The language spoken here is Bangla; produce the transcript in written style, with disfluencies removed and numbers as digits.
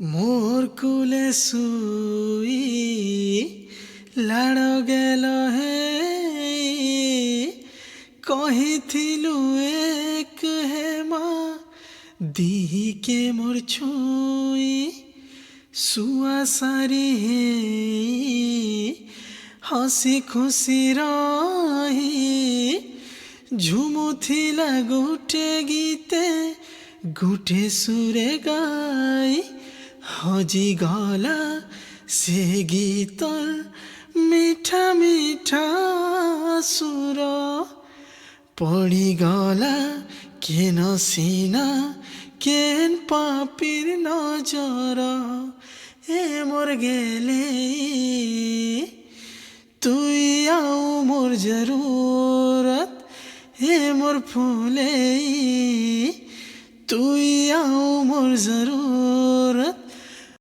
মোর কুলে শুই লাড় গেল হে কহিथिলু এক হেমা দিহিকে মোর ছুই শুয়া সারি হে হসি খুশি রহি ঝুমুথিলা গুটে গীতে গুটে সুরে গাই হজি গলা সে গীতর মিঠা মিঠা সুর পড়ি গলা কেন সিনা কেন পাপির নজর এ মোর গেলে তুই আও মোর জরুরত হে মোর ফুলে তুই আও মোর জরুরত